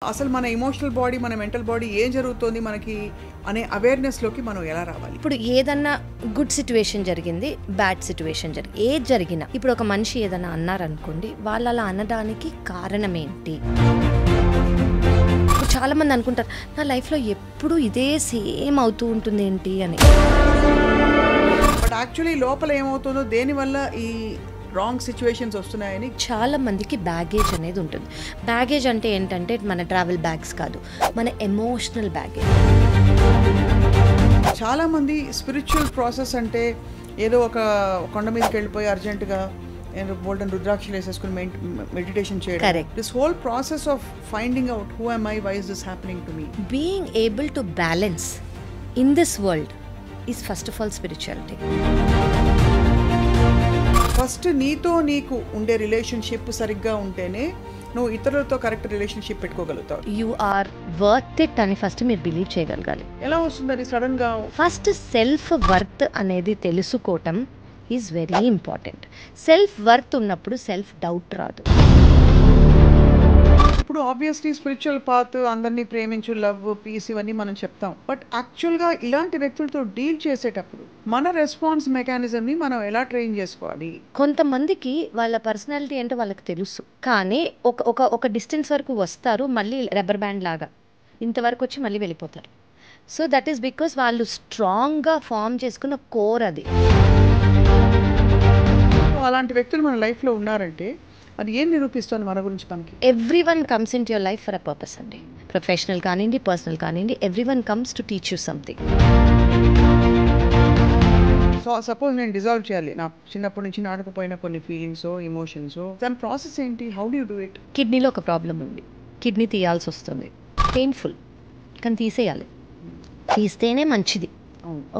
అసలు మన emotional body మన మెంటల్ బాడీ ఏం జరుగుతోంది మనకి అనే అవేర్నెస్లోకి మనం ఎలా రావాలి? ఇప్పుడు ఏదన్నా గుడ్ సిచ్యువేషన్ జరిగింది, బ్యాడ్ సిచ్యువేషన్ జరిగింది, ఏది జరిగినా ఇప్పుడు ఒక మనిషి ఏదన్నా అన్నారనుకోండి, వాళ్ళు అలా అనడానికి కారణం ఏంటి? చాలా మంది అనుకుంటారు నా లైఫ్లో ఎప్పుడు ఇదే సేమ్ అవుతూ ఉంటుంది ఏంటి అని. బట్ యాక్చువల్లీ లోపల ఏమవుతుందో దేనివల్ల ఈ రాంగ్ సిచ్యువేషన్స్ వస్తున్నాయని చాలా మందికి బ్యాగేజ్ అనేది ఉంటుంది. బ్యాగేజ్ అంటే ఏంటంటే మన ట్రావెల్ బ్యాగ్స్ కాదు, మన ఎమోషనల్ బ్యాగేజ్. చాలామంది స్పిరిచువల్ ప్రాసెస్ అంటే ఏదో ఒక కొండ మీదకి వెళ్ళిపోయి అర్జెంటుగా గోల్డెన్ రుద్రాక్షలు వేసేసుకుని మెడిటేషన్ చేయడం. Correct. This whole process of finding out who am I, why is this happening to me? Being able to balance in this world is first of all spirituality. First నీతో నీకు ఉండే relationship సరిగ్గా ఉంటేనే నువ్వు ఇతరులతో correct relationship పెట్టుకోగలుగుతావు. You are worth it అని first మీరు బిలీవ్ చేయగలగాలి. ఎలా వస్తుంది అది సడన్ గా? ఫస్ట్ సెల్ఫ్ వర్త్ అనేది తెలుసుకోవటం is very important. Self worth ఉన్నప్పుడు సెల్ఫ్ డౌట్ రాదు. ఇప్పుడు ఆబ్వియస్లీ స్పిరిచువల్ పాత్, అందరినీ ప్రేమించు, లవ్, పీస్ ఇవన్నీ మనం చెప్తాం. బట్ యాక్చువల్గా ఇలాంటి వ్యక్తులతో డీల్ చేసేటప్పుడు మన రెస్పాన్స్ మెకానిజంని మనం ఎలా ట్రైన్ చేసుకోవాలి? కొంతమందికి వాళ్ళ పర్సనాలిటీ ఏంటో వాళ్ళకి తెలుసు, కానీ ఒక డిస్టెన్స్ వరకు వస్తారు, మళ్ళీ రబ్బర్ బ్యాండ్ లాగా ఇంతవరకు వచ్చి మళ్ళీ వెళ్ళిపోతారు. సో దట్ ఈస్ బికాస్ వాళ్ళు స్ట్రాంగ్గా ఫామ్ చేసుకున్న కోర్ అది. అలాంటి వ్యక్తులు మన లైఫ్లో ఉన్నారంటే అది ఏం నిరూపిస్తుంది మన గురించి మనకి? Every one comes into your life for a purpose అండి. ప్రొఫెషనల్ కానివ్వండి, పర్సనల్ కానివ్వండి, every one comes to teach you something. So suppose నేను డిజాల్వ్ చేయాలి నా చిన్నప్పటి నుంచి నాటకపోయిన కొన్ని ఫీలింగ్స్, ఎమోషన్స్, దాని ప్రాసెస్ ఏంటి? How do you do it? కిడ్నీలో ఒక ప్రాబ్లం ఉంది, కిడ్నీ తీయాల్సి వస్తుంది, పెయిన్ఫుల్, కానీ తీసేయాలి. తీస్తేనే మంచిది.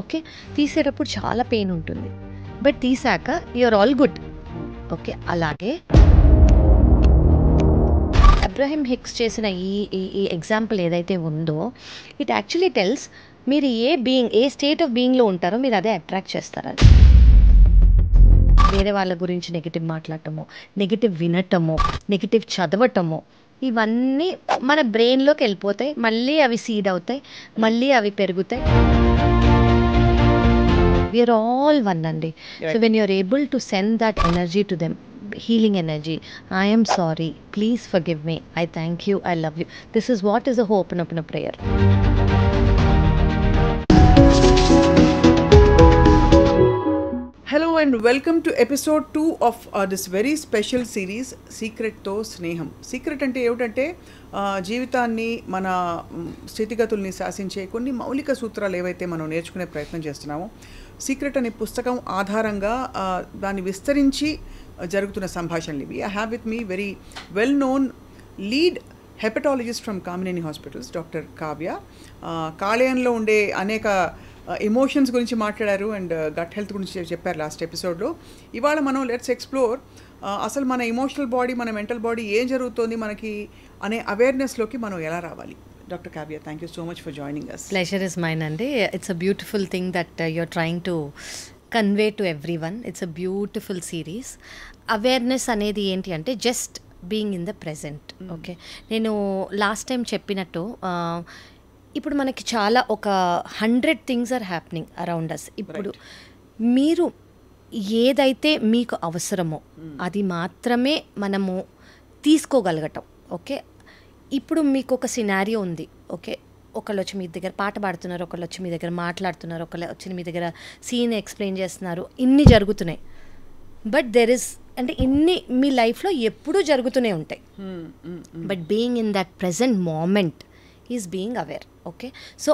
ఓకే, తీసేటప్పుడు చాలా పెయిన్ ఉంటుంది, బట్ తీసాక యూఆర్ ఆల్ గుడ్. ఓకే, అలాగే అబ్రహం హిక్స్ చేసిన ఈ ఎగ్జాంపుల్ ఏదైతే ఉందో, ఇట్ యాక్చువల్లీ టెల్స్ మీరు ఏ స్టేట్ ఆఫ్ బీయింగ్లో ఉంటారో మీరు అదే అట్రాక్ట్ చేస్తారని. వేరే వాళ్ళ గురించి నెగిటివ్ మాట్లాడటము, నెగిటివ్ వినటము, నెగిటివ్ చదవటము, ఇవన్నీ మన బ్రెయిన్లోకి వెళ్ళిపోతాయి, మళ్ళీ అవి సీడ్ అవుతాయి, మళ్ళీ అవి పెరుగుతాయి. వీఆర్ ఆల్ వన్ అండి. So when you're able to send that energy to them, healing energy, I am sorry, please forgive me, I thank you, I love you, this is what is a hope in a prayer. Hello and welcome to episode 2 of this very special series secret తో స్నేహం. Secret అంటే ఏమిటంటే జీవితాన్ని, మన స్థితిగతుల్ని శాసించే కొన్ని మౌలిక సూత్రాలు ఏవైతే మనం నేర్చుకునే ప్రయత్నం చేస్తున్నామో, సీక్రెట్ అనే పుస్తకం ఆధారంగా దాన్ని విస్తరించి జరుగుతున్న సంభాషణలు ఇవి. I have with me very well known lead hepatologist from Kamineni hospitals, doctor Kavya. కాలేయంలో ఉండే అనేక ఎమోషన్స్ గురించి మాట్లాడారు అండ్ గట్ హెల్త్ గురించి చెప్పారు లాస్ట్ ఎపిసోడ్లో. ఇవాళ మనం లెట్స్ ఎక్స్ప్లోర్ అసలు మన ఎమోషనల్ బాడీ మన మెంటల్ బాడీ ఏం జరుగుతోంది మనకి అనే అవేర్నెస్లోకి మనం ఎలా రావాలి? Dr. Kavya, thank you so much for joining us. Pleasure is mine, Andy. It's a beautiful thing that you're trying to convey to everyone. It's a beautiful series. Awareness అనేది ఏంటి అంటే just being in the present. Okay, నేను last time చెప్పినట్టు ఇప్పుడు మనకి చాలా ఒక 100 things are happening around us. ఇప్పుడు మీరు ఏదైతే మీకు అవసరమో అది మాత్రమే మనము తీసుకోగలగటం. ఓకే, ఇప్పుడు మీకు ఒక సినారియో ఉంది. ఓకే, ఒకళ్ళు వచ్చి మీ దగ్గర పాట పాడుతున్నారు, ఒకళ్ళు వచ్చి మీ దగ్గర మాట్లాడుతున్నారు, ఒకళ్ళు వచ్చి మీ దగ్గర సీన్ ఎక్స్ప్లెయిన్ చేస్తున్నారు, ఇన్ని జరుగుతున్నాయి. బట్ దెర్ ఇస్ అంటే ఇన్ని మీ లైఫ్లో ఎప్పుడూ జరుగుతూనే ఉంటాయి. But being in that present moment is being aware. Okay, so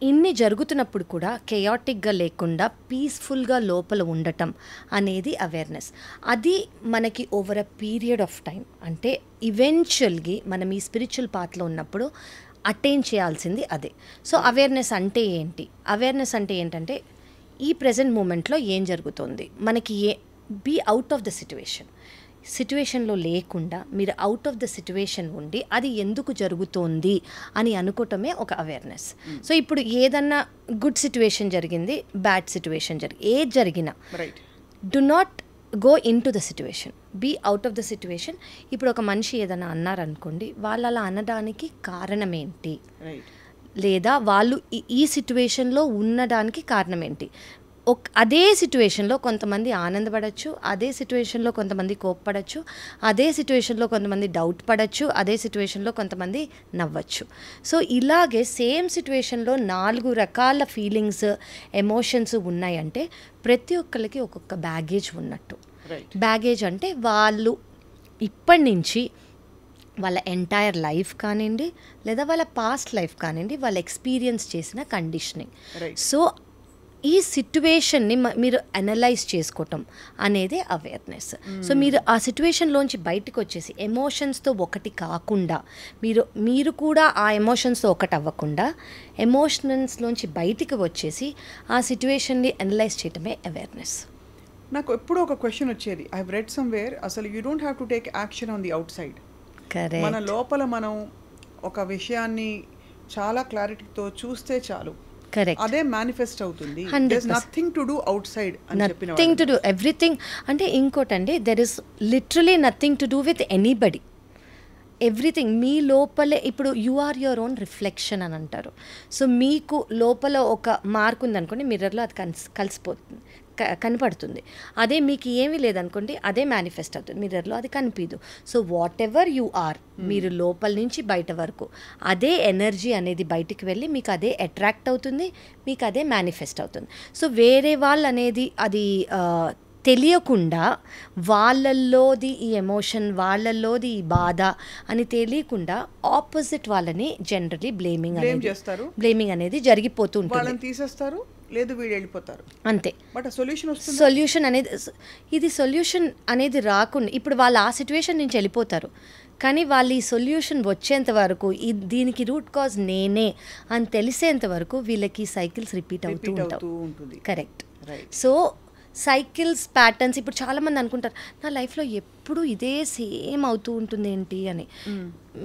ఇన్ని జరుగుతున్నప్పుడు కూడా కెయాటిక్గా లేకుండా పీస్ఫుల్గా లోపల ఉండటం అనేది అవేర్నెస్. అది మనకి over a period of time, అంటే ఈవెన్చువల్గా మనం ఈ స్పిరిచువల్ పాత్లో ఉన్నప్పుడు అటైన్ చేయాల్సింది అదే. సో అవేర్నెస్ అంటే ఏంటి? అవేర్నెస్ అంటే ఏంటంటే ఈ ప్రజెంట్ మూమెంట్లో ఏం జరుగుతుంది మనకి, బీ అవుట్ ఆఫ్ ద సిట్యువేషన్లో లేకుండా మీరు అవుట్ ఆఫ్ ద సిట్యువేషన్ ఉండి అది ఎందుకు జరుగుతోంది అని అనుకోవటమే ఒక అవేర్నెస్. సో ఇప్పుడు ఏదన్నా గుడ్ సిచ్యువేషన్ జరిగింది, బ్యాడ్ సిచ్యువేషన్ ఏది జరిగినా do not go into the situation, be out of the situation. ఇప్పుడు ఒక మనిషి ఏదైనా అన్నారనుకోండి, వాళ్ళు అలా అనడానికి కారణం ఏంటి, లేదా వాళ్ళు ఈ సిట్యువేషన్లో ఉండడానికి కారణం ఏంటి. అదే సిట్యువేషన్లో కొంతమంది ఆనందపడచ్చు, అదే సిట్యువేషన్లో కొంతమంది కోప్పడచ్చు, అదే సిట్యువేషన్లో కొంతమంది డౌట్ పడచ్చు, అదే సిట్యువేషన్లో కొంతమంది నవ్వచ్చు. సో ఇలాగే సేమ్ సిట్యువేషన్లో 4 రకాల ఫీలింగ్స్, ఎమోషన్స్ ఉన్నాయంటే ప్రతి ఒక్కరికి ఒక్కొక్క బ్యాగేజ్ ఉన్నట్టు. బ్యాగేజ్ అంటే వాళ్ళు ఇప్పటి నుంచి వాళ్ళ ఎంటైర్ లైఫ్ కానివ్వండి, లేదా వాళ్ళ పాస్ట్ లైఫ్ కానివ్వండి, వాళ్ళు ఎక్స్పీరియన్స్ చేసిన కండిషనింగ్. సో ఈ సిట్యువేషన్ని మీరు అనలైజ్ చేసుకోవటం అనేది అవేర్నెస్. సో మీరు ఆ సిట్యువేషన్లోంచి బయటకు వచ్చేసి ఎమోషన్స్తో ఒకటి కాకుండా, మీరు కూడా ఆ ఎమోషన్స్తో ఒకటి అవ్వకుండా ఎమోషన్స్లోంచి బయటికి వచ్చేసి ఆ సిట్యువేషన్ని అనలైజ్ చేయటమే అవేర్నెస్. నాకు ఎప్పుడూ ఒక క్వశ్చన్ వచ్చేది, ఐ హావ్ రెడ్ సమ్వేర్, అసలు you don't have to take action on the out side. మన లోపల మనం ఒక విషయాన్ని చాలా క్లారిటీతో చూస్తే చాలు, అదే మేనిఫెస్ట్ అవుతుంది. Nothing to do outside అని చెప్పిన, నథింగ్ టు డూ, ఎవ్రీథింగ్. అంటే ఇంకోటండి, there is literally nothing to do with anybody. Everything మీ లోపలే. ఇప్పుడు you are your own reflection అని అంటారు. సో మీకు లోపల ఒక మార్క్ ఉందనుకోండి, మిర్రర్లో అది కలిసిపోతుంది, కనపడుతుంది. అదే మీకు ఏమీ లేదనుకోండి, అదే మేనిఫెస్ట్ అవుతుంది, మిర్రర్లో అది కనిపించదు. So whatever you are, మీరు లోపల నుంచి బయట వరకు అదే ఎనర్జీ అనేది బయటికి వెళ్ళి మీకు అదే అట్రాక్ట్ అవుతుంది, మీకు అదే మేనిఫెస్ట్ అవుతుంది. సో వేరే వాళ్ళు అనేది అది తెలియకుండా, వాళ్ళల్లోది ఈ ఎమోషన్, వాళ్ళల్లోది ఈ బాధ అని తెలియకుండా ఆపోజిట్ వాళ్ళని జనరలీ బ్లేమింగ్ అనేది జరిగిపోతూ ఉంటుంది. వాళ్ళని తీసేస్తారు, లేదు వీడు వెళ్ళిపోతారు, అంతే. బట్ సొల్యూషన్ అనేది రాకుండా, ఇప్పుడు వాళ్ళు ఆ సిచ్యువేషన్ నుంచి వెళ్ళిపోతారు, కానీ వాళ్ళు ఈ సొల్యూషన్ వచ్చేంత వరకు, దీనికి రూట్ కాజ్ నేనే అని తెలిసేంత వరకు వీళ్ళకి సైకిల్స్ రిపీట్ అవుతూ ఉంటుంది. కరెక్ట్. So cycles, patterns. ఇప్పుడు చాలామంది అనుకుంటారు, నా లైఫ్లో ఎప్పుడు ఇదే సేమ్ అవుతూ ఉంటుంది ఏంటి అని.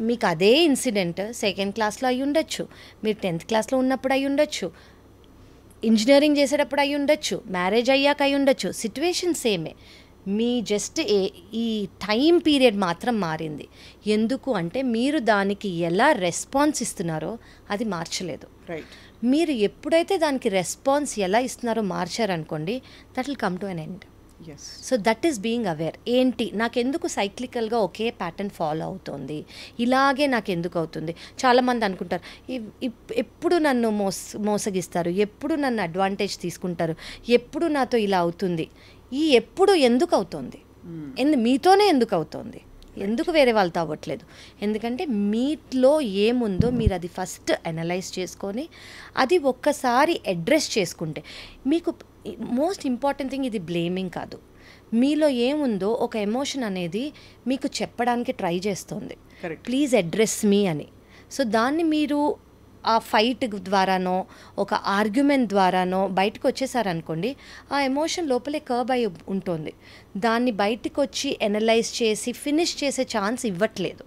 మీకు అదే ఇన్సిడెంట్ 2nd క్లాస్లో అయి ఉండొచ్చు, మీరు 10th క్లాస్లో ఉన్నప్పుడు అయి ఉండొచ్చు, ఇంజనీరింగ్ చేసేటప్పుడు అయి ఉండొచ్చు, మ్యారేజ్ అయ్యాక అయి ఉండొచ్చు. సిట్యువేషన్ సేమే, మీ జస్ట్ ఈ టైం పీరియడ్ మాత్రం మారింది. ఎందుకు అంటే మీరు దానికి ఎలా రెస్పాన్స్ ఇస్తున్నారో అది మార్చలేదు. మీరు ఎప్పుడైతే దానికి రెస్పాన్స్ ఎలా ఇస్తున్నారో మార్చారనుకోండి, that will come to an end. So that is being aware. ఏంటి, నాకెందుకు సైక్లికల్గా ఒకే ప్యాటర్న్ ఫాలో అవుతుంది, ఇలాగే నాకు ఎందుకు అవుతుంది. చాలామంది అనుకుంటారు, ఎప్పుడు నన్ను మోసగిస్తారు, ఎప్పుడు నన్ను అడ్వాంటేజ్ తీసుకుంటారు, ఎప్పుడు నాతో ఇలా అవుతుంది. ఈ ఎప్పుడు ఎందుకు అవుతుంది, మీతోనే ఎందుకు అవుతుంది, ఎందుకు వేరే వాళ్ళతో అవ్వట్లేదు? ఎందుకంటే మీలో ఏముందో మీరు అది ఫస్ట్ అనలైజ్ చేసుకొని అది ఒక్కసారి అడ్రస్ చేసుకుంటే, మీకు మోస్ట్ ఇంపార్టెంట్ థింగ్ ఇది బ్లేమింగ్ కాదు. మీలో ఏముందో ఒక ఎమోషన్ అనేది మీకు చెప్పడానికి ట్రై చేస్తుంది, ప్లీజ్ అడ్రస్ మీ అని. సో దాన్ని మీరు ఆ ఫైట్ ద్వారానో ఒక ఆర్గ్యుమెంట్ ద్వారానో బయటకు వచ్చేసారనుకోండి, ఆ ఎమోషన్ లోపలే కర్బ్ అయి ఉంటుంది. దాన్ని బయటకు వచ్చి అనలైజ్ చేసి ఫినిష్ చేసే ఛాన్స్ ఇవ్వట్లేదు.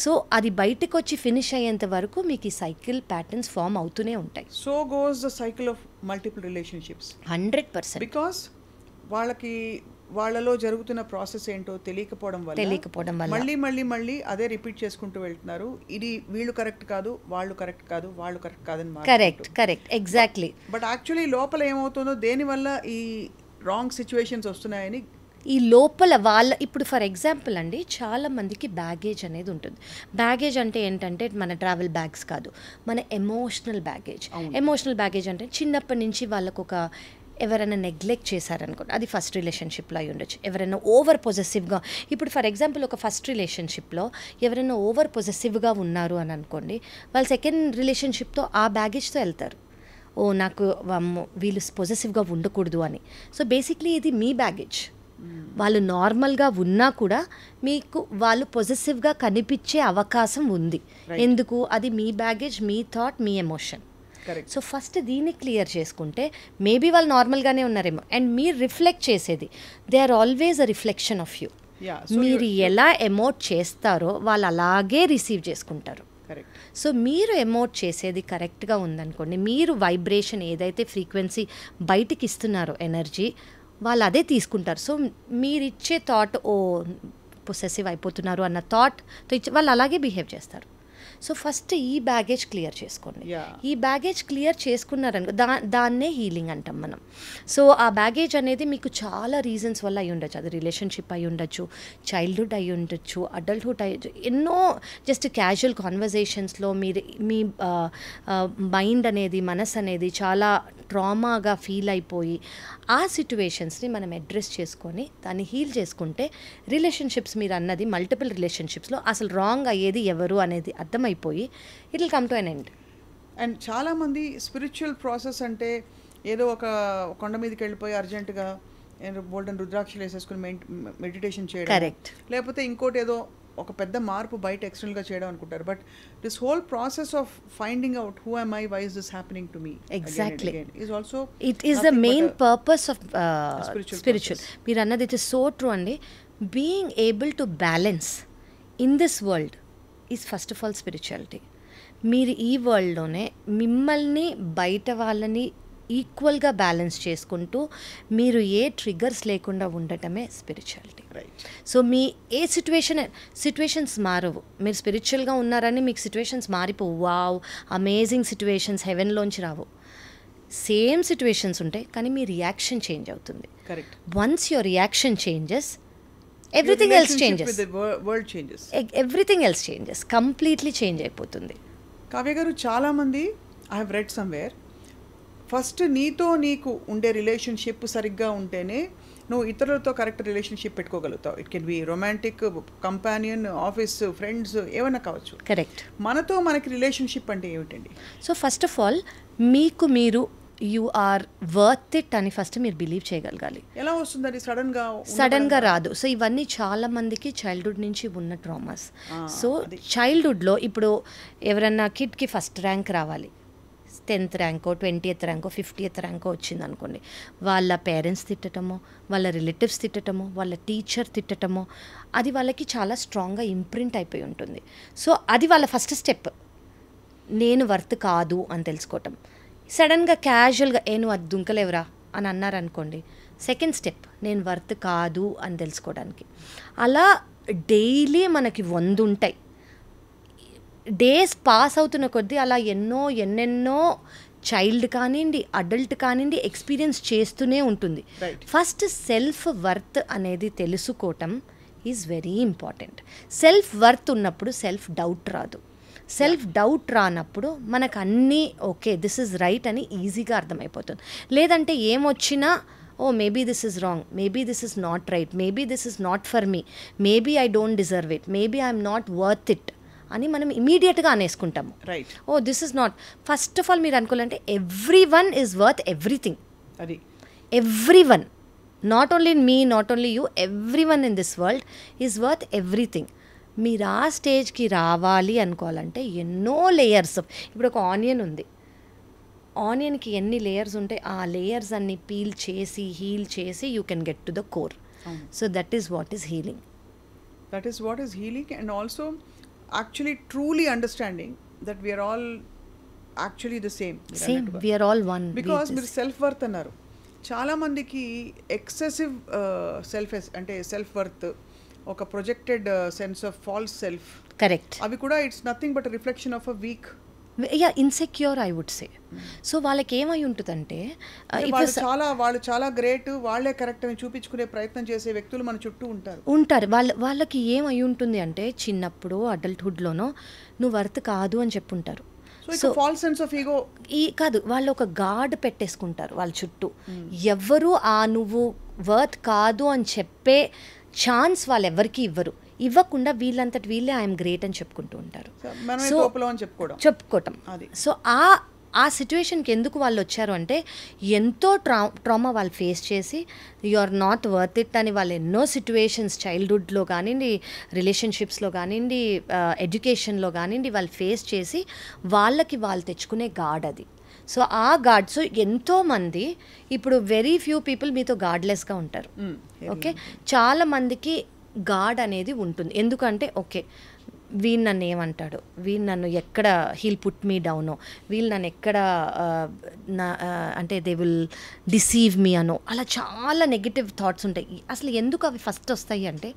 సో అది బయటకు వచ్చి ఫినిష్ అయ్యేంత వరకు మీకు ఈ సైకిల్ ప్యాటర్న్స్ ఫామ్ అవుతూనే ఉంటాయి. So goes the cycle of multiple relationships 100%. Because వాళ్ళలో జరుగుతున్న ప్రాసెస్ ఏంటో తెలియకపోవడం వల్ల మళ్ళీ అదే రిపీట్ చేసుకుంటూ వెళ్తున్నారు. ఇది వీళ్ళు కరెక్ట్ కాదు, వాళ్ళు కరెక్ట్ కాదు, వాళ్ళు కరెక్ట్ కాదని. Correct exactly. బట్ యాక్చువల్లీ లోపల ఏమవుతుందో, దేనివల్ల ఈ రాంగ్ సిచ్యువేషన్స్ వస్తున్నాయని ఈ లోపల ఇప్పుడు ఫర్ ఎగ్జాంపుల్ అండి, చాలా మందికి బ్యాగేజ్ అనేది ఉంటుంది. బ్యాగేజ్ అంటే ఏంటంటే మన ట్రావెల్ బ్యాగ్స్ కాదు, మన ఎమోషనల్ బ్యాగేజ్ అంటే చిన్నప్పటి నుంచి వాళ్ళకు ఒక ఎవరైనా నెగ్లెక్ట్ చేశారనుకోండి, అది ఫస్ట్ రిలేషన్షిప్లో అయి ఉండొచ్చు. ఎవరైనా ఓవర్ పొజెసివ్గా, ఇప్పుడు ఫర్ ఎగ్జాంపుల్ ఒక ఫస్ట్ రిలేషన్షిప్లో ఎవరైనా ఓవర్ పొజెసివ్గా ఉన్నారు అని అనుకోండి, వాళ్ళు 2nd రిలేషన్షిప్తో ఆ బ్యాగేజ్తో వెళ్తారు. నాకు వీళ్ళు పొజెసివ్గా ఉండకూడదు అని. సో బేసిక్లీ ఇది మీ బ్యాగేజ్. వాళ్ళు నార్మల్గా ఉన్నా కూడా మీకు వాళ్ళు పొజెసివ్గా కనిపించే అవకాశం ఉంది. ఎందుకు? అది మీ బ్యాగేజ్, మీ థాట్, మీ ఎమోషన్. సో ఫస్ట్ దీన్ని క్లియర్ చేసుకుంటే మేబీ వాళ్ళు నార్మల్గానే ఉన్నారేమో. అండ్ మీరు రిఫ్లెక్ట్ చేసేది, they are always a reflection of you. మీరు ఎలా ఎమోట్ చేస్తారో వాళ్ళు అలాగే రిసీవ్ చేసుకుంటారు. సో మీరు ఎమోట్ చేసేది కరెక్ట్గా ఉందనుకోండి, మీరు వైబ్రేషన్ ఏదైతే ఫ్రీక్వెన్సీ బయటికి ఇస్తున్నారో ఎనర్జీ, వాళ్ళు అదే తీసుకుంటారు. సో మీరు ఇచ్చే థాట్ ఓ పొసెసివ్ అయిపోతున్నారు అన్న థాట్తో వాళ్ళు అలాగే బిహేవ్ చేస్తారు. సో ఫస్ట్ ఈ బ్యాగేజ్ క్లియర్ చేసుకోండి. ఈ బ్యాగేజ్ క్లియర్ చేసుకున్నారనుకో దాన్నే హీలింగ్ అంటాం మనం. సో ఆ బ్యాగేజ్ అనేది మీకు చాలా రీజన్స్ వల్ల అయి ఉండొచ్చు. అది రిలేషన్షిప్ అయి ఉండొచ్చు, చైల్డ్హుడ్ అయి ఉండొచ్చు, అడల్ట్హుడ్ అయ్యి ఎన్నో జస్ట్ క్యాజువల్ కాన్వర్జేషన్స్లో మీరు మీ మైండ్ అనేది మనసు అనేది చాలా ట్రామాగా ఫీల్ అయిపోయి ఆ సిచ్యువేషన్స్ని మనం అడ్రస్ చేసుకొని దాన్ని హీల్ చేసుకుంటే రిలేషన్షిప్స్ మీరు అన్నది మల్టిపుల్ రిలేషన్షిప్స్లో అసలు రాంగ్ అయ్యేది ఎవరు అనేది అర్థమైపోయి it will come to an end. And చాలామంది స్పిరిచువల్ ప్రాసెస్ అంటే ఏదో ఒక కొండ మీదకి వెళ్ళిపోయి అర్జెంటుగా బోల్డెన్ రుద్రాక్షలు వేసేసుకుని మెడిటేషన్ చేయడం, కరెక్ట్, లేకపోతే ఇంకోటి ఏదో ఒక పెద్ద మార్పు బయట ఎక్స్టర్నల్గా చేయడం అనుకుంటారు. But this whole process of finding out who am I, why is this happening to me, exactly, is also it is the main purpose of spiritual. మీరు అన్నది ఇట్ ఇస్ సో ట్రూ అండి. Being able to balance in this world is first of all spirituality. మీరు ఈ వరల్డ్లోనే మిమ్మల్ని బయట వాళ్ళని ఈక్వల్గా balance చేసుకుంటూ మీరు ఏ ట్రిగర్స్ లేకుండా ఉండటమే స్పిరిచువాలిటీ. సో మీ ఏ సిచ్యువేషన్స్ మారవు. మీరు స్పిరిచువల్గా ఉన్నారని మీకు సిచ్యువేషన్స్ మారిపోవు. వావ్ అమేజింగ్ సిచ్యువేషన్స్ హెవెన్లోంచి రావు. సేమ్ సిచ్యువేషన్స్ ఉంటాయి కానీ మీ రియాక్షన్ చేంజ్ అవుతుంది. Once your reaction changes everything else changes. Everything else changes, completely change అయిపోతుంది. కావ్య గారు, చాలామంది I have read somewhere first నీతో నీకు ఉండే రిలేషన్షిప్ సరిగ్గా ఉంటేనే నువ్వు ఇతరులతో కరెక్ట్ రిలేషన్షిప్ పెట్టుకోగలుగుతావు. It can be romantic, companion, office, friends, ఏమైనా కావచ్చు. కరెక్ట్. మనతో మనకి రిలేషన్షిప్ అంటే ఏమిటండి? సో ఫస్ట్ ఆఫ్ ఆల్ మీకు మీరు యు ఆర్ వర్త్ ఇట్ అని ఫస్ట్ మీరు బిలీవ్ చేయగలగాలి. ఎలా వస్తుంది అది? సడన్గా రాదు. సో ఇవన్నీ చాలా మందికి చైల్డ్హుడ్ నుంచి ఉన్న ట్రామాస్. సో చైల్డ్హుడ్లో ఇప్పుడు ఎవరన్నా కిడ్కి ఫస్ట్ ర్యాంక్ రావాలి, 10th ర్యాంకో 20th ర్యాంకో 50th ర్యాంకో వచ్చింది అనుకోండి, వాళ్ళ పేరెంట్స్ తిట్టటమో, వాళ్ళ రిలేటివ్స్ తిట్టటమో, వాళ్ళ టీచర్ తిట్టటమో అది వాళ్ళకి చాలా స్ట్రాంగ్గా ఇంప్రింట్ అయిపోయి ఉంటుంది. సో అది వాళ్ళ ఫస్ట్ స్టెప్, నేను వర్త్ కాదు అని తెలుసుకోవటం. సడన్గా క్యాజువల్గా నువ్వు అది దుంకలేవరా అని అన్నారనుకోండి, సెకండ్ స్టెప్ నేను వర్త్ కాదు అని తెలుసుకోవడానికి. అలా డైలీ మనకి 100 ఉంటాయి. డేస్ పాస్ అవుతున్న కొద్దీ అలా ఎన్నెన్నో చైల్డ్ కానివ్వండి, అడల్ట్ కానివ్వండి ఎక్స్పీరియన్స్ చేస్తూనే ఉంటుంది. ఫస్ట్ సెల్ఫ్ వర్త్ అనేది తెలుసుకోవటం is very important. Self worth ఉన్నప్పుడు సెల్ఫ్ డౌట్ రాదు. సెల్ఫ్ డౌట్ రానప్పుడు మనకు అన్నీ ఓకే దిస్ ఇస్ రైట్ అని ఈజీగా అర్థమైపోతుంది. లేదంటే ఏమొచ్చినా maybe this is wrong, maybe this is not right, maybe this is not for me, maybe I don't deserve it, maybe I'm not worth it అని మనం ఇమీడియట్గా అనేసుకుంటాము. This is not. First of all మీరు అనుకోవాలంటే every one is worth everything. అది every one, not only me, not only you, every one in this world is worth everything. మీరు ఆ స్టేజ్కి రావాలి అనుకోవాలంటే ఎన్నో లేయర్స్. ఇప్పుడు ఒక ఆనియన్ ఉంది, ఆనియన్కి ఎన్ని లేయర్స్ ఉంటాయి, ఆ లేయర్స్ అన్ని పీల్ చేసి హీల్ చేసి you can get to the core. So that is what is healing. That is what is healing. And also actually truly understanding that we are all actually the same, we are all one, because మీరు self worth అన్నారు. చాలా మందికి excessive అంటే self worth, ఒక projected sense of false self. Correct. అవి కూడా it's nothing but reflection of a weak, insecure I would say. So వాళ్ళకి ఏమై ఉంటుందంటే వాళ్ళు చాలా గ్రేట్, వాళ్ళే కరెక్ట్ అని చూపించుకునే ప్రయత్నం చేసే వ్యక్తులు మన చుట్టూ ఉంటారు. వాళ్ళకి ఏమై ఉంటుంది అంటే చిన్నప్పుడు అడల్ట్హుడ్లోనో నువ్వు వర్త్ కాదు అని చెప్పుంటారు. So false sense of ego కాదు, వాళ్ళు ఒక గార్డ్ పెట్టేసుకుంటారు వాళ్ళ చుట్టూ. ఎవరు నువ్వు వర్త్ కాదు అని చెప్పే ఛాన్స్ వాళ్ళు ఎవరికి ఇవ్వకుండా వీళ్ళంతటి వీళ్ళే ఐఎమ్ గ్రేట్ అని చెప్పుకుంటూ ఉంటారు. సో చెప్పుకోవటం. సో ఆ సిచ్యువేషన్కి ఎందుకు వాళ్ళు వచ్చారు అంటే ఎంతో ట్రామా వాళ్ళు ఫేస్ చేసి you are not worth it అని వాళ్ళు ఎన్నో సిచ్యువేషన్స్ చైల్డ్హుడ్లో కానివ్వండి, రిలేషన్షిప్స్లో కానివ్వండి, ఎడ్యుకేషన్లో కానివ్వండి వాళ్ళు ఫేస్ చేసి వాళ్ళకి వాళ్ళు తెచ్చుకునే గాడ్ అది. సో ఆ గాడ్, సో ఎంతోమంది ఇప్పుడు వెరీ ఫ్యూ పీపుల్ మీతో గాడ్లెస్గా ఉంటారు. ఓకే, చాలామందికి గాడ్ అనేది ఉంటుంది. ఎందుకంటే ఓకే వీళ్ళు నన్ను ఏమంటాడు, వీళ్ళు నన్ను ఎక్కడ హీల్ పుట్ మీ డౌనో, వీళ్ళు నన్ను ఎక్కడ అంటే దే విల్ డిసీవ్ మీ అనో, అలా చాలా నెగిటివ్ థాట్స్ ఉంటాయి. అసలు ఎందుకు అవి ఫస్ట్ వస్తాయి అంటే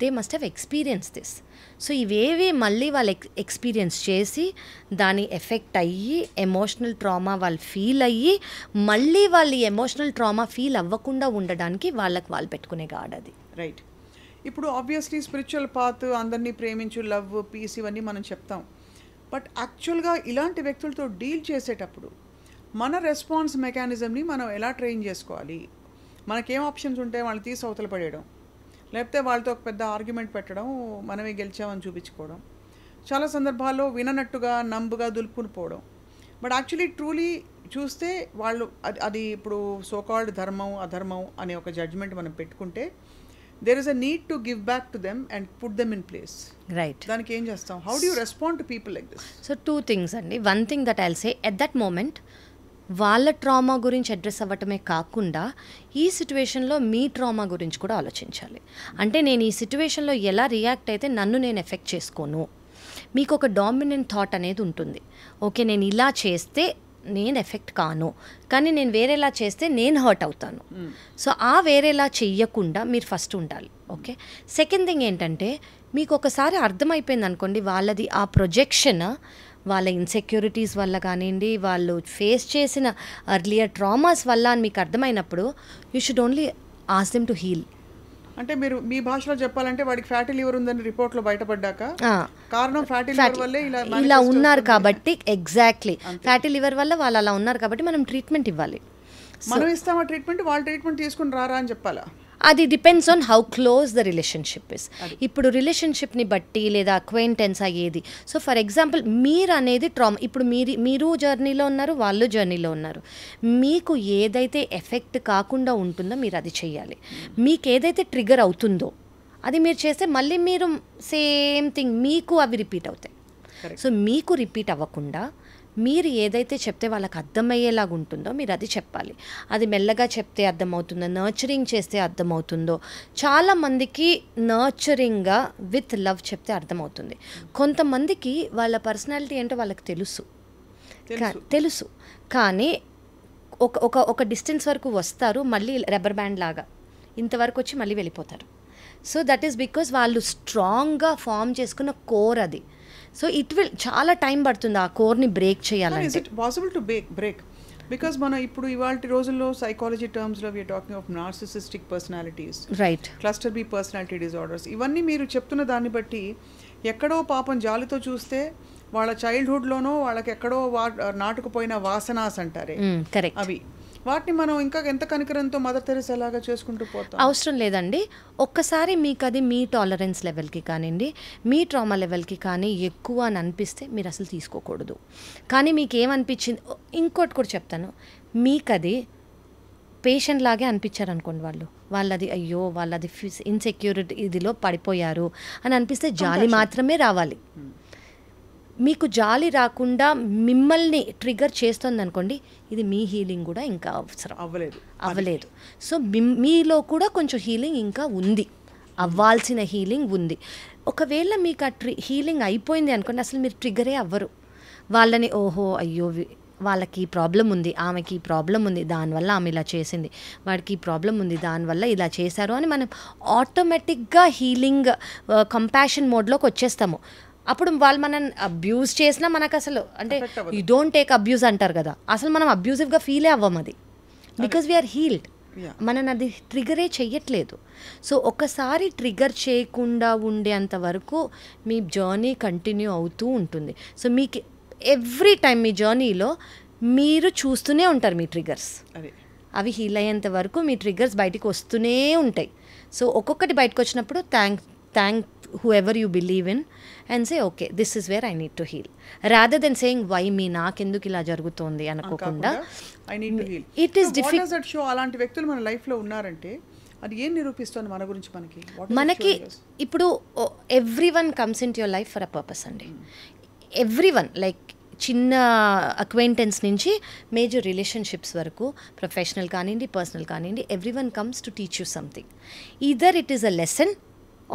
they must have experience this. So ఇవేవి మళ్ళీ వాళ్ళు ఎక్స్పీరియన్స్ చేసి దాని ఎఫెక్ట్ అయ్యి ఎమోషనల్ ట్రామా వాళ్ళు ఫీల్ అయ్యి మళ్ళీ వాళ్ళు ఎమోషనల్ ట్రామా ఫీల్ అవ్వకుండా ఉండడానికి వాళ్ళకి వాళ్ళు పెట్టుకునే గాడ్ అది. రైట్. ఇప్పుడు ఆబ్వియస్లీ స్పిరిచువల్ పాత్, అందరినీ ప్రేమించు, లవ్, పీస్, ఇవన్నీ మనం చెప్తాం. బట్ యాక్చువల్గా ఇలాంటి వ్యక్తులతో డీల్ చేసేటప్పుడు మన రెస్పాన్స్ మెకానిజంని మనం ఎలా ట్రైన్ చేసుకోవాలి? మనకేం ఆప్షన్స్ ఉంటాయి? వాళ్ళని తీసి అవతల పడేయడం, లేకపోతే వాళ్ళతో ఒక పెద్ద ఆర్గ్యుమెంట్ పెట్టడం, మనమే గెలిచామని చూపించుకోవడం, చాలా సందర్భాల్లో విననట్టుగా నంబుగా దులుపుకుని పోవడం. బట్ యాక్చువల్లీ ట్రూలీ చూస్తే వాళ్ళు అది ఇప్పుడు సోకాల్డ్ ధర్మం అధర్మం అనే ఒక జడ్జ్మెంట్ మనం పెట్టుకుంటే there is a need to give back to them and put them in place. Right. దానికి ఏం చేస్తాం? How do you respond to people like this? So two things అండి. One thing that I'll say, at that moment వాళ్ళ trauma గురించి address అవ్వటమే కాకుండా ఈ సిచ్యువేషన్లో మీ trauma గురించి కూడా ఆలోచించాలి. అంటే నేను ఈ సిచ్యువేషన్లో ఎలా రియాక్ట్ అయితే నన్ను నేను ఎఫెక్ట్ చేసుకోను. మీకు ఒక డామినెంట్ థాట్ అనేది ఉంటుంది. ఓకే, నేను ఇలా చేస్తే నేను ఎఫెక్ట్ కాను, కానీ నేను వేరేలా చేస్తే నేను హర్ట్ అవుతాను. సో ఆ వేరేలా చెయ్యకుండా మీరు ఫస్ట్ ఉండాలి. ఓకే. సెకండ్ థింగ్ ఏంటంటే, మీకు ఒకసారి అర్థమైపోయింది అనుకోండి వాళ్ళది ఆ ప్రొజెక్షన్, వాళ్ళ ఇన్సెక్యూరిటీస్ వల్ల కానివ్వండి, వాళ్ళు ఫేస్ చేసిన అర్లియర్ ట్రామాస్ వల్ల అని మీకు అర్థమైనప్పుడు you should only ask them to heal. అంటే మీరు మీ భాషలో చెప్పాలంటే వాడికి ఫ్యాటీ లివర్ ఉందని రిపోర్ట్లో బయటపడ్డాక కారణం ఫ్యాటీ లివర్ వల్లే ఇలా ఉన్నారు కాబట్టి, ఎగ్జాక్ట్లీ ఫ్యాటీ లివర్ వల్ల వాళ్ళు అలా ఉన్నారు కాబట్టి మనం ట్రీట్మెంట్ ఇవ్వాలి. మనం ఇస్తామా ట్రీట్మెంట్, వాళ్ళు ట్రీట్మెంట్ తీసుకుని రారా అని చెప్పాలా? అది depends on how close the relationship is. ఇప్పుడు రిలేషన్షిప్ని బట్టి లేదా అక్వైంటెన్స్ అయ్యేది. సో ఫర్ ఎగ్జాంపుల్ మీరు అనేది ట్రామా, ఇప్పుడు మీరు జర్నీలో ఉన్నారు, వాళ్ళు జర్నీలో ఉన్నారు. మీకు ఏదైతే ఎఫెక్ట్ కాకుండా ఉంటుందో మీరు అది చెయ్యాలి. మీకు ఏదైతే ట్రిగర్ అవుతుందో అది మీరు చేస్తే మళ్ళీ మీరు సేమ్ థింగ్ మీకు అవి రిపీట్ అవుతాయి. సో మీకు రిపీట్ అవ్వకుండా మీరు ఏదైతే చెప్తే వాళ్ళకి అర్థమయ్యేలాగా ఉంటుందో మీరు అది చెప్పాలి. అది మెల్లగా చెప్తే అర్థమవుతుందో, నర్చరింగ్ చేస్తే అర్థమవుతుందో. చాలామందికి నర్చరింగ్గా విత్ లవ్ చెప్తే అర్థమవుతుంది. కొంతమందికి వాళ్ళ పర్సనాలిటీ ఏంటో వాళ్ళకి తెలుసు కానీ ఒక డిస్టెన్స్ వరకు వస్తారు, మళ్ళీ రబ్బర్ బ్యాండ్ లాగా ఇంతవరకు వచ్చి మళ్ళీ వెళ్ళిపోతారు. సో దట్ ఈస్ బికాజ్ వాళ్ళు స్ట్రాంగ్గా ఫామ్ చేసుకున్న కోర్ అది. సో ఇట్ విల్ చాలా టైం పడుతుంది ఆ కోర్ని బ్రేక్ చేయాలంటే. Is it possible to break? Because మనం ఇప్పుడు ఇవాళ రోజుల్లో సైకాలజీ టర్మ్స్లో we're talking of narcissistic personalities, right, cluster B personality disorders. ఇవన్నీ మీరు చెప్తున్న దాన్ని బట్టి ఎక్కడో పాపం జాలితో చూస్తే వాళ్ళ చైల్డ్హుడ్లోనో వాళ్ళకి ఎక్కడో నాటుకుపోయిన వాసనాస్ అంటారే, కరెక్ట్, అవి వాటిని మనం ఇంకా ఎంత కనికరంతో మదర్ తెరెసా లాగా చేసుకుంటూ పోతాం. అవసరం లేదండి. ఒక్కసారి మీకు అది మీ టాలరెన్స్ లెవెల్కి కానివ్వండి, మీ ట్రామా లెవెల్కి కానీ ఎక్కువ అని అనిపిస్తే మీరు అసలు తీసుకోకూడదు. కానీ మీకు ఏమనిపించింది, ఇంకోటి కూడా చెప్తాను, మీకు అది పేషెంట్ లాగే అనిపించారనుకోండి, వాళ్ళది అయ్యో వాళ్ళది ఇన్సెక్యూరిటీ ఇదిలో పడిపోయారు అని అనిపిస్తే జాలి మాత్రమే రావాలి. మీకు జాలి రాకుండా మిమ్మల్ని ట్రిగర్ చేస్తుంది అనుకోండి, ఇది మీ హీలింగ్ కూడా ఇంకా అవసరం అవ్వలేదు. సో మీలో కూడా కొంచెం హీలింగ్ ఇంకా ఉంది, అవ్వాల్సిన హీలింగ్ ఉంది. ఒకవేళ మీకు ఆ హీలింగ్ అయిపోయింది అనుకోండి, అసలు మీరు ట్రిగరే అవ్వరు. వాళ్ళని ఓహో అయ్యో వాళ్ళకి ప్రాబ్లం ఉంది, ఆమెకి ప్రాబ్లం ఉంది, దానివల్ల ఆమె ఇలా చేసింది, వాడికి ప్రాబ్లం ఉంది, దానివల్ల ఇలా చేశారు అని మనం ఆటోమేటిక్గా హీలింగ్ కంపాషన్ మోడ్లోకి వచ్చేస్తాము. అప్పుడు వాళ్ళు మనం అబ్యూజ్ చేసినా మనకు అసలు అంటే యూ డోంట్ టేక్ అబ్యూజ్ అంటారు కదా, అసలు మనం అబ్యూజివ్గా ఫీలే అవ్వం అది, బికాజ్ వీఆర్ హీల్డ్. మనం అది ట్రిగరే చెయ్యట్లేదు. సో ఒకసారి ట్రిగర్ చేయకుండా ఉండేంత వరకు మీ జర్నీ కంటిన్యూ అవుతూ ఉంటుంది. సో మీకు ఎవ్రీ టైం మీ జర్నీలో మీరు చూస్తూనే ఉంటారు మీ ట్రిగర్స్, అవి హీల్ అయ్యేంత వరకు మీ ట్రిగర్స్ బయటికి వస్తూనే ఉంటాయి. సో ఒక్కొక్కటి బయటకు వచ్చినప్పుడు thank whoever you believe in and say okay this is where I need to heal, rather than saying why me, నాకెందుకు ఇలా జరుగుతోంది అనుకోకుండా I need to heal. It is difficult. What does that show? అలాంటి వ్యక్తులు మన లైఫ్లో ఉన్నారంటే అది ఏం నిరూపిస్తుంది మన గురించి? మనకి ఇప్పుడు everyone comes into your life for a purpose అండి. ఎవ్రీవన్, లైక్ చిన్న అక్వైంటెన్స్ నుంచి మేజర్ రిలేషన్షిప్స్ వరకు, ప్రొఫెషనల్ కానివ్వండి, పర్సనల్ కానివ్వండి, everyone comes to teach you something. Either it is a lesson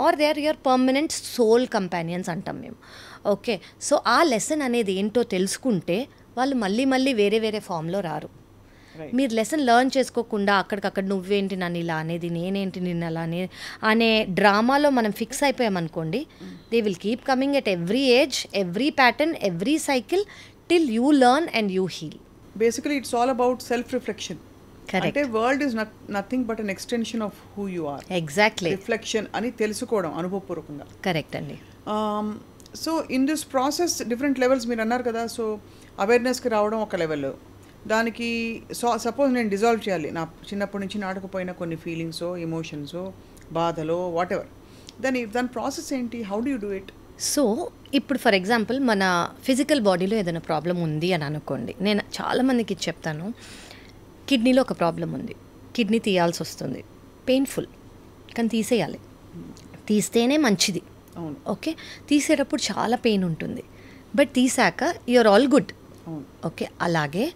or they are your permanent soul companions అంటాం మేము. Okay, so ఆ lesson అనేది ఏంటో తెలుసుకుంటే వాళ్ళు మళ్ళీ మళ్ళీ వేరే వేరే ఫామ్లో రారు. మీరు లెసన్ లెర్న్ చేసుకోకుండా అక్కడికక్కడ నువ్వేంటి నన్ను ఇలా అనేది, నేనేంటి నిన్ను అలా అనే డ్రామాలో మనం ఫిక్స్ అయిపోయామనుకోండి, they will keep coming at every age, every pattern, every cycle till you learn and you heal. Basically it's all about self reflection. అంటే world is nothing but an extension of who you are. Exactly, reflection అని తెలుసుకోవడం అనుభవపూర్వకంగా. Correct అండి. So in this process different levels మీరు అన్నారు కదా. So అవేర్నెస్కి రావడం ఒక లెవెల్, దానికి సపోజ్ నేను డిజాల్వ్ చేయాలి నా చిన్నప్పటి నుంచి నాటకపోయిన కొన్ని ఫీలింగ్సో, ఎమోషన్సో, బాధలో, వాట్ ఎవర్, దాని ప్రాసెస్ ఏంటి? How do you do it? So ఇప్పుడు ఫర్ ఎగ్జాంపుల్ మన ఫిజికల్ బాడీలో ఏదైనా ప్రాబ్లం ఉంది అని అనుకోండి, నేను చాలామందికి చెప్తాను, కిడ్నీలో ఒక ప్రాబ్లం ఉంది, కిడ్నీ తీయాల్సి వస్తుంది, పెయిన్ఫుల్, కానీ తీసేయాలి, తీస్తేనే మంచిది. ఓకే, తీసేటప్పుడు చాలా పెయిన్ ఉంటుంది, బట్ తీసాక యూఆర్ ఆల్ గుడ్. ఓకే, అలాగే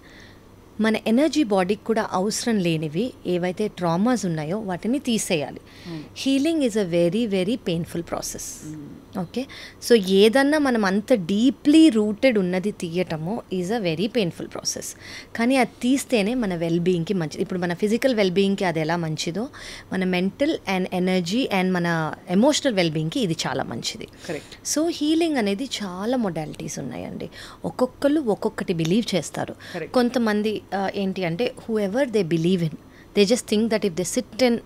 మన ఎనర్జీ బాడీకి కూడా అవసరం లేనివి ఏవైతే ట్రామాస్ ఉన్నాయో వాటిని తీసేయాలి. Healing is a very very painful process. Okay, so ఏదన్నా మనం అంత డీప్లీ రూటెడ్ ఉన్నది తీయటము is a very painful process, కానీ అది తీస్తేనే మన వెల్బీయింగ్కి మంచిది. ఇప్పుడు మన ఫిజికల్ వెల్బీయింగ్కి అది ఎలా మంచిదో, మన మెంటల్ అండ్ ఎనర్జీ అండ్ మన ఎమోషనల్ వెల్బీయింగ్కి ఇది చాలా మంచిది. సో హీలింగ్ అనేది చాలా మొడాలిటీస్ ఉన్నాయండి. ఒక్కొక్కరు ఒక్కొక్కటి బిలీవ్ చేస్తారు. కొంతమంది ఏంటి అంటే whoever they believe in, they just think that if they sit and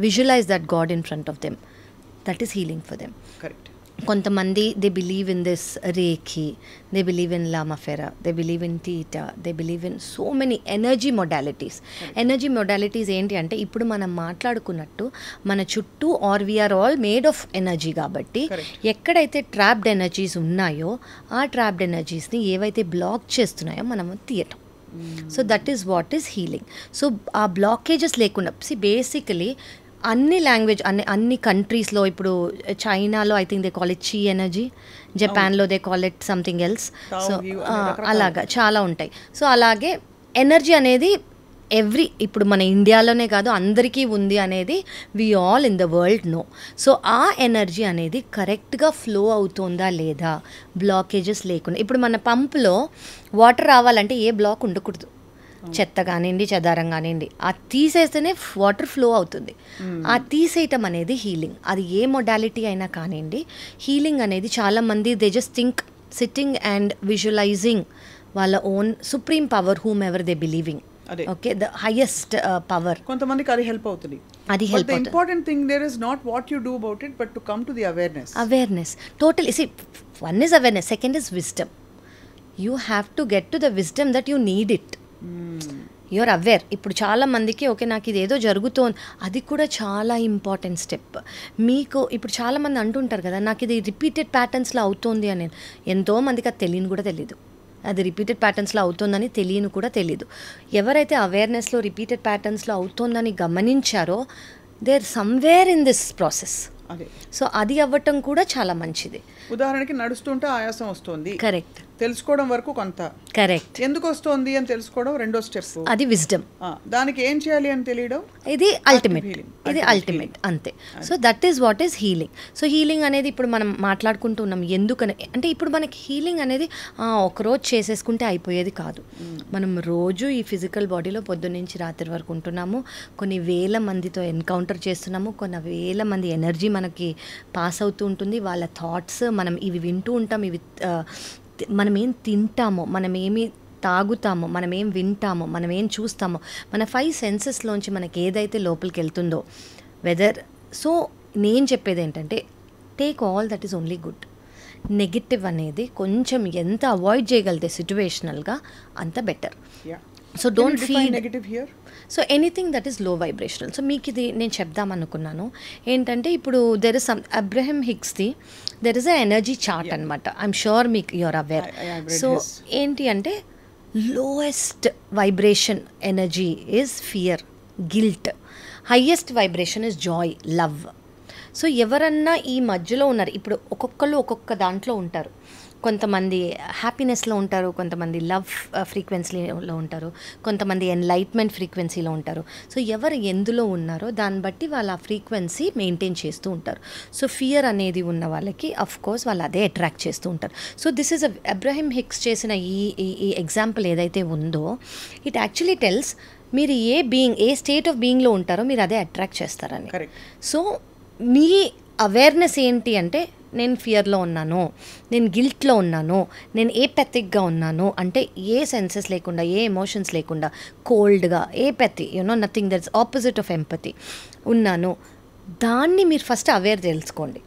visualise that God in front of them, that is healing for them. Correct. కొంతమంది they believe in this reiki, they believe in lama fera, they believe in theta, they believe in so many energy modalities. Energy modalities ఏంటి అంటే ఇప్పుడు మనం మాట్లాడుకున్నట్టు మన చుట్టూ or we're all made of energy కాబట్టి ఎక్కడైతే ట్రాప్డ్ ఎనర్జీస్ ఉన్నాయో ఆ ట్రాప్డ్ ఎనర్జీస్ని ఏవైతే బ్లాక్ చేస్తున్నాయో మనము తీయటం. So that is what is healing. So ఆ బ్లాకేజెస్ లేకుండా బేసికలీ అన్ని లాంగ్వేజ్ అన్ని కంట్రీస్లో, ఇప్పుడు చైనాలో I think they call it చీ ఎనర్జీ, జపాన్లో they call it something else. So అలాగా చాలా ఉంటాయి. సో అలాగే ఎనర్జీ అనేది ఇప్పుడు మన ఇండియాలోనే కాదు అందరికీ ఉంది అనేది we all in the world know. So ఆ ఎనర్జీ అనేది కరెక్ట్గా ఫ్లో అవుతుందా లేదా, బ్లాకేజెస్ లేకుండా. ఇప్పుడు మన పంపులో వాటర్ రావాలంటే ఏ బ్లాక్ ఉండకూడదు, చెత్త కానివ్వండి, చెదారం కానివ్వండి, అది తీసేస్తేనే వాటర్ ఫ్లో అవుతుంది. ఆ తీసేయటం అనేది హీలింగ్. అది ఏ మొడాలిటీ అయినా కానివ్వండి, హీలింగ్ అనేది చాలామంది they just think sitting and visualizing వాళ్ళ own supreme power whomever they believing. Okay, the highest power. కొంతమందికి అది హెల్ప్ అవుతుంది. అది help. The important thing there is not what you do about it but to come to the awareness. Awareness total. See, one is awareness, second is wisdom. You have to get to the wisdom that you need it. You are aware. ఇప్పుడు చాలా మందికి okay నాకు ఇది ఏదో జరుగుతోంది, అది కూడా చాలా ఇంపార్టెంట్ స్టెప్. మీకు ఇప్పుడు చాలామంది అంటుంటారు కదా నాకు ఇది రిపీటెడ్ ప్యాటర్న్స్లో అవుతుంది అని. ఎంతోమందికి అది తెలియని కూడా తెలీదు, అది రిపీటెడ్ ప్యాటర్న్స్లో అవుతుందని తెలియని కూడా తెలీదు. ఎవరైతే అవేర్నెస్లో రిపీటెడ్ ప్యాటర్న్స్లో అవుతుందని గమనించారో they are somewhere in this process. So అది అవ్వటం కూడా చాలా మంచిది. ఉదాహరణకి నడుస్తుంటే ఆయాసం వస్తుంది, కరెక్ట్, తెలుసుకోవడం వరకు కొంత, కరెక్ట్, ఎందుకు వస్తుంది అని తెలుసుకోవడం రెండో స్టెప్, అది విజ్డమ్. దానికి ఏం చేయాలి అని తెలియడం, ఇది అల్టిమేట్, ఇది అల్టిమేట్ అంతే. So that is what is healing. So healing అనేది ఇప్పుడు మనం మాట్లాడుకుంటున్నాం ఎందుకని అంటే ఇప్పుడు మనకి హీలింగ్ అనేది ఒకరోజు చేసేసుకుంటే అయిపోయేది కాదు. మనం రోజు ఈ ఫిజికల్ బాడీలో పొద్దున్నుంచి రాత్రి వరకు ఉంటున్నాము, కొన్ని వేల మందితో ఎన్కౌంటర్ చేస్తున్నాము, కొన్ని వేల మంది ఎనర్జీ మనకి పాస్ అవుతూ ఉంటుంది, వాళ్ళ థాట్స్ మనం ఇవి వింటూ ఉంటాం, ఇవి మనం ఏం తింటామో, మనం ఏమి తాగుతామో, మనం ఏం వింటామో, మనం ఏం చూస్తామో, మన 5 సెన్సెస్లోంచి మనకి ఏదైతే లోపలికి వెళ్తుందో వెదర్. సో నేను చెప్పేది ఏంటంటే take all that is only good. Negative అనేది కొంచెం ఎంత అవాయిడ్ చేయగలిగితే సిచ్యువేషనల్గా అంత better. So don't feel negative here. So anything that is low vibrational. So మీకు ఇది నేను చెప్దామనుకున్నాను ఏంటంటే ఇప్పుడు దెర్ ఇస్ సమ్ అబ్రహం హిగ్స్ది there is a energy chart అనమాట. ఐఎమ్ షూర్ మీకు యూఆర్ అవేర్. సో ఏంటి అంటే lowest vibration energy is fear, guilt. Highest vibration is joy, love. So ఎవరన్నా ఈ మధ్యలో ఉన్నారు, ఇప్పుడు ఒక్కొక్కళ్ళు ఒక్కొక్క దాంట్లో ఉంటారు. కొంతమంది హ్యాపీనెస్లో ఉంటారు, కొంతమంది లవ్ ఫ్రీక్వెన్సీలో ఉంటారు, కొంతమంది ఎన్లైట్మెంట్ ఫ్రీక్వెన్సీలో ఉంటారు. సో ఎవరు ఎందులో ఉన్నారో దాన్ని బట్టి వాళ్ళ ఆ ఫ్రీక్వెన్సీ మెయింటైన్ చేస్తూ ఉంటారు. సో ఫియర్ అనేది ఉన్న వాళ్ళకి అఫ్ కోర్స్ వాళ్ళు అదే అట్రాక్ట్ చేస్తూ ఉంటారు. So this is Abraham Hicks చేసిన ఈ ఎగ్జాంపుల్ ఏదైతే ఉందో, ఇట్ యాక్చువల్లీ టెల్స్ మీరు ఏ స్టేట్ ఆఫ్ బీయింగ్లో ఉంటారో మీరు అదే అట్రాక్ట్ చేస్తారని. సో మీ అవేర్నెస్ ఏంటి అంటే, నేను ఫియర్లో ఉన్నాను, నేను గిల్ట్లో ఉన్నాను, నేను ఏపెథిక్గా ఉన్నాను అంటే ఏ సెన్సెస్ లేకుండా, ఏ ఎమోషన్స్ లేకుండా, కోల్డ్గా, apathy nothing that's opposite of empathy ఉన్నాను, దాన్ని మీరు ఫస్ట్ అవేర్ తెలుసుకోండి.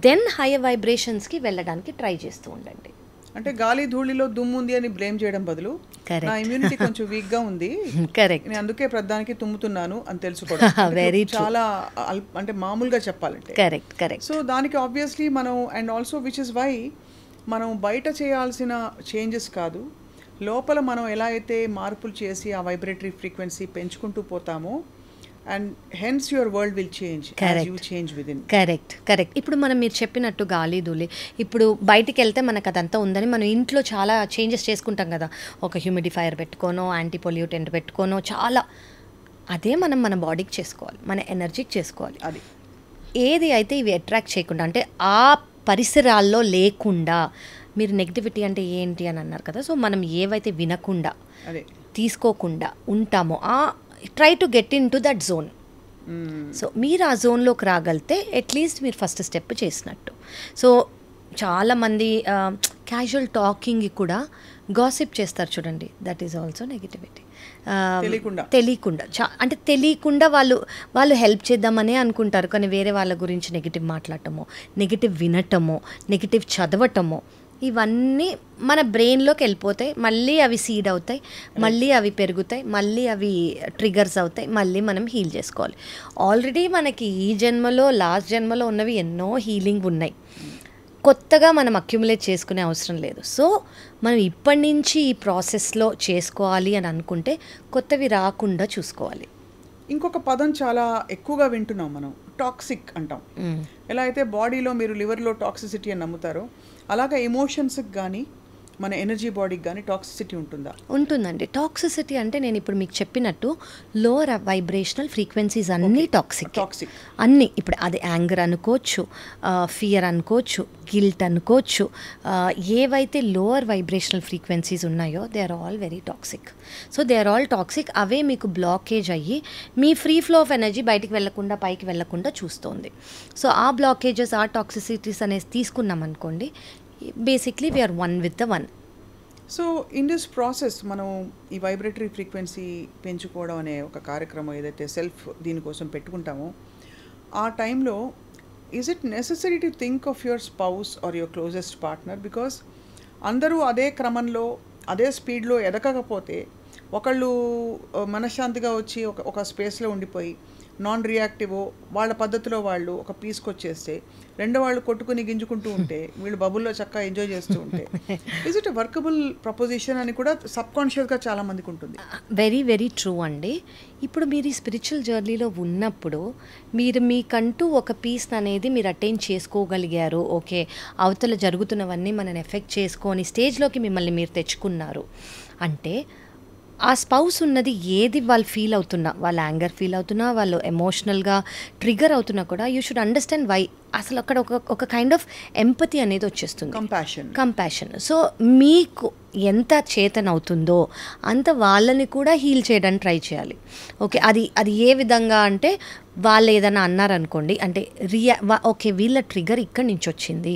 దెన్ హైయర్ వైబ్రేషన్స్కి వెళ్ళడానికి ట్రై చేస్తూ ఉండండి. అంటే గాలి ధూళిలో దుమ్ము ఉంది అని బ్లేమ్ చేయడం బదులు నా ఇమ్యూనిటీ కొంచెం వీక్ గా ఉంది, కరెక్ట్, నేను అందుకే ప్రధానికి తుమ్ముతున్నాను అని తెలుసుకోవడం చాలా అంటే మామూలుగా చెప్పాలంటే. Correct correct. సో దానికి ఆబ్వియస్లీ మనం and also which is why మనం బయట చేయాల్సిన చేంజెస్ కాదు, లోపల మనం ఎలా అయితే మార్పులు చేసి ఆ వైబ్రేటరీ ఫ్రీక్వెన్సీ పెంచుకుంటూ పోతామో and hence your world will change as you change within. Correct correct. ఇప్పుడు మనం మీరు చెప్పినట్టు గాలి ధూళి, ఇప్పుడు బయటికి వెళ్తే మనకు అదంతా ఉందని మనం ఇంట్లో చాలా చేంజెస్ చేసుకుంటాం కదా, ఒక హ్యూమిడిఫైయర్ పెట్టుకోనో, యాంటీ పొల్యూటెంట్ పెట్టుకోనో, చాలా అదే మనం మన బాడీకి చేసుకోవాలి, మన ఎనర్జీకి చేసుకోవాలి. అది ఏది అయితే ఇవి అట్రాక్ట్ చేయకుండా, అంటే ఆ పరిసరాల్లో లేకుండా, మీరు నెగిటివిటీ అంటే ఏంటి అని అన్నారు కదా, సో మనం ఏవైతే వినకుండా తీసుకోకుండా ఉంటామో try to get in to that zone. So మీరు ఆ జోన్లోకి రాగలితే అట్లీస్ట్ మీరు ఫస్ట్ స్టెప్ చేసినట్టు. సో చాలామంది క్యాజువల్ టాకింగ్ కూడా గాసిప్ చేస్తారు చూడండి, దట్ ఈజ్ ఆల్సో నెగిటివిటీ. తెలియకుండా అంటే తెలియకుండా వాళ్ళు హెల్ప్ చేద్దామనే అనుకుంటారు, కానీ వేరే వాళ్ళ గురించి నెగిటివ్ మాట్లాడటమో, నెగిటివ్ వినటమో, నెగిటివ్ చదవటమో, ఇవన్నీ మన బ్రెయిన్లోకి వెళ్ళిపోతాయి. మళ్ళీ అవి సీడ్ అవుతాయి, మళ్ళీ అవి పెరుగుతాయి, మళ్ళీ అవి ట్రిగర్స్ అవుతాయి, మళ్ళీ మనం హీల్ చేసుకోవాలి. ఆల్రెడీ మనకి ఈ జన్మలో, లాస్ట్ జన్మలో ఉన్నవి ఎన్నో హీలింగ్ ఉన్నాయి, కొత్తగా మనం అక్యుములేట్ చేసుకునే అవసరం లేదు. సో మనం ఇప్పటి నుంచి ఈ ప్రాసెస్లో చేసుకోవాలి అని అనుకుంటే కొత్తవి రాకుండా చూసుకోవాలి. ఇంకొక పదం చాలా ఎక్కువగా వింటున్నాం మనం, టాక్సిక్ అంటాం. ఎలా అయితే బాడీలో మీరు లివర్లో టాక్సిసిటీ అని నమ్ముతారో, అలాగా ఎమోషన్స్కి కానీ మన ఎనర్జీ బాడీకి కానీ టాక్సిసిటీ ఉంటుందా? ఉంటుందండి. టాక్సిసిటీ అంటే నేను ఇప్పుడు మీకు చెప్పినట్టు లోవర్ వైబ్రేషనల్ ఫ్రీక్వెన్సీస్ అన్నీ టాక్సిక్ అన్నీ. ఇప్పుడు అది యాంగర్ అనుకోవచ్చు, ఫియర్ అనుకోవచ్చు, గిల్ట్ అనుకోవచ్చు, ఏవైతే లోవర్ వైబ్రేషనల్ ఫ్రీక్వెన్సీస్ ఉన్నాయో they are all very toxic. So they are all toxic. అవే మీకు బ్లాకేజ్ అయ్యి మీ ఫ్రీ ఫ్లో ఆఫ్ ఎనర్జీ బయటికి వెళ్ళకుండా, పైకి వెళ్ళకుండా చూస్తుంది. సో ఆ బ్లాకేజెస్, ఆ టాక్సిసిటీస్ అనేది తీసుకున్నాం అనుకోండి, basically we're one with the one. So in this process మనం ఈ వైబ్రేటరీ ఫ్రీక్వెన్సీ పెంచుకోవడం అనే ఒక కార్యక్రమం ఏదైతే సెల్ఫ్ దీనికోసం పెట్టుకుంటామో, ఆ టైంలో is it necessary to think of your spouse are your closest partner? Because అందరూ అదే క్రమంలో అదే స్పీడ్లో ఎదగకపోతే, ఒకళ్ళు మనశ్శాంతిగా వచ్చి ఒక స్పేస్లో ఉండిపోయి నాన్ రియాక్టివో వాళ్ళ పద్ధతిలో వాళ్ళు ఒక పీస్కి వచ్చేస్తే, రెండో వాళ్ళు కొట్టుకుని గింజుకుంటూ ఉంటే, వీళ్ళు బబుల్లో చక్కగా ఎంజాయ్ చేస్తూ ఉంటే, is it a workable proposition అని కూడా సబ్కాన్షియస్గా చాలామందికి ఉంటుంది. వెరీ వెరీ ట్రూ అండి. ఇప్పుడు మీరు ఈ స్పిరిచువల్ జర్నీలో ఉన్నప్పుడు మీరు మీకంటూ ఒక పీస్ అనేది మీరు అటైన్ చేసుకోగలిగారు. ఓకే, అవతల జరుగుతున్నవన్నీ మనని ఎఫెక్ట్ చేసుకొని స్టేజ్లోకి మిమ్మల్ని మీరు తెచ్చుకున్నారు అంటే, ఆ స్పౌస్ ఉన్నది ఏది వాళ్ళు ఫీల్ అవుతున్నా, వాళ్ళు యాంగర్ ఫీల్ అవుతున్నా, వాళ్ళు ఎమోషనల్గా ట్రిగర్ అవుతున్నా కూడా యూ షుడ్ అండర్స్టాండ్ వై. అసలు అక్కడ ఒక కైండ్ ఆఫ్ ఎంపతి అనేది వచ్చేస్తుంది, కంపాషన్. సో మీకు ఎంత చేతన అవుతుందో అంత వాళ్ళని కూడా హీల్ చేయడానికి ట్రై చేయాలి. ఓకే, అది ఏ విధంగా అంటే, వాళ్ళు ఏదైనా అన్నారనుకోండి, అంటే ఓకే వీళ్ళ ట్రిగర్ ఇక్కడి నుంచి వచ్చింది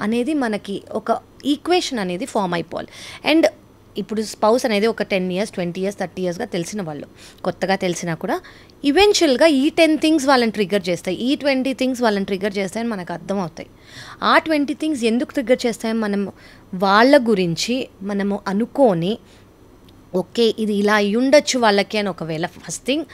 అనేది మనకి ఒక ఈక్వేషన్ అనేది ఫామ్ అయిపోవాలి. అండ్ ఇప్పుడు స్పౌస్ అనేది ఒక 10 years, 20 years, 30 yearsగా తెలిసిన వాళ్ళు, కొత్తగా తెలిసినా కూడా ఈవెన్చువల్గా ఈ 10 things వాళ్ళని ట్రిగర్ చేస్తాయి, ఈ 20 things వాళ్ళని ట్రిగర్ చేస్తాయని మనకు అర్థం అవుతాయి. ఆ 20 things ఎందుకు ట్రిగర్ చేస్తాయని మనం వాళ్ళ గురించి మనము అనుకొని, ఓకే ఇది ఇలా అయి ఉండొచ్చు వాళ్ళకి అని ఒకవేళ ఫస్ట్ థింగ్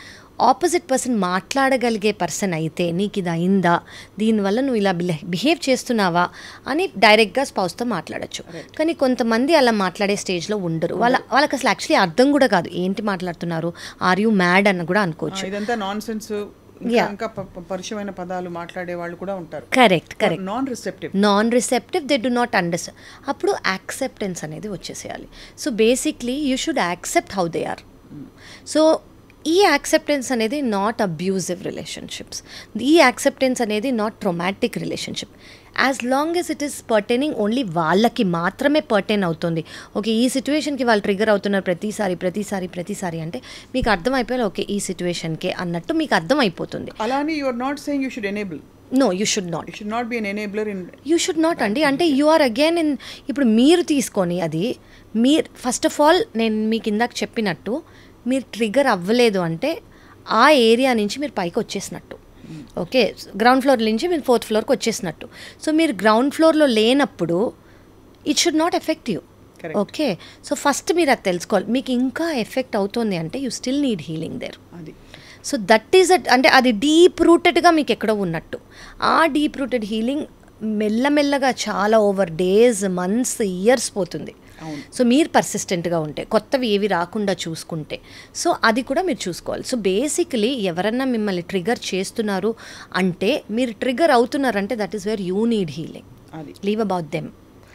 ఆపోజిట్ పర్సన్ మాట్లాడగలిగే పర్సన్ అయితే, నీకు ఇది అయిందా, దీనివల్ల నువ్వు ఇలా బిహేవ్ చేస్తున్నావా అని డైరెక్ట్గా స్పౌస్తో మాట్లాడచ్చు. కానీ కొంతమంది అలా మాట్లాడే స్టేజ్లో ఉండరు, వాళ్ళకి అసలు యాక్చువల్లీ అర్థం కూడా కాదు ఏంటి మాట్లాడుతున్నారు, ఆర్ యూ మ్యాడ్ అని కూడా అనుకోవచ్చు. ఇదంతా నాన్సెన్స్, ఇంకా పరిచయమైన పదాలు మాట్లాడే వాళ్ళు కూడా ఉంటారు. Correct non receptive they do not understand. అప్పుడు యాక్సెప్టెన్స్ అనేది వచ్చేసేయాలి. So basically you should accept how they are. So ఈ యాక్సెప్టెన్స్ అనేది నాట్ అబ్యూజివ్ రిలేషన్షిప్స్, ఈ యాక్సెప్టెన్స్ అనేది not traumatic relationship. As long as it is pertaining only వాళ్ళకి మాత్రమే pertain అవుతుంది. ఓకే, ఈ సిచ్యువేషన్కి వాళ్ళు ట్రిగర్ అవుతున్నారు ప్రతిసారి అంటే మీకు అర్థమైపోయాలి, ఓకే ఈ సిచ్యువేషన్కే అన్నట్టు మీకు అర్థమైపోతుంది. అలానే you are not saying you should enable. No, you should not. You should not be an enabler in. You should not అండి. అంటే యు ఆర్ అగైన్ ఇన్. ఇప్పుడు మీరు తీసుకొని అది మీరు ఫస్ట్ ఆఫ్ ఆల్ నేను మీకు ఇందాక చెప్పినట్టు మీరు ట్రిగర్ అవ్వలేదు అంటే ఆ ఏరియా నుంచి మీరు పైకి వచ్చేసినట్టు. ఓకే, గ్రౌండ్ ఫ్లోర్ నుంచి మీరు 4th ఫ్లోర్కి వచ్చేసినట్టు. సో మీరు గ్రౌండ్ ఫ్లోర్లో లేనప్పుడు it should not affect you. Okay, so first మీరు అది తెలుసుకోవాలి. మీకు ఇంకా ఎఫెక్ట్ అవుతుంది అంటే you still need healing there. So that is అంటే అది డీప్ రూటెడ్గా మీకు ఎక్కడో ఉన్నట్టు. ఆ డీప్ రూటెడ్ హీలింగ్ మెల్లమెల్లగా చాలా ఓవర్ డేస్, మంత్స్, ఇయర్స్ పోతుంది. సో మీరు పర్సిస్టెంట్గా ఉంటే, కొత్తవి ఏవి రాకుండా చూసుకుంటే, సో అది కూడా మీరు చూసుకోవాలి. సో బేసికలీ ఎవరన్నా మిమ్మల్ని ట్రిగర్ చేస్తున్నారు అంటే, మీరు ట్రిగర్ అవుతున్నారంటే that is where you need healing. Leave about them.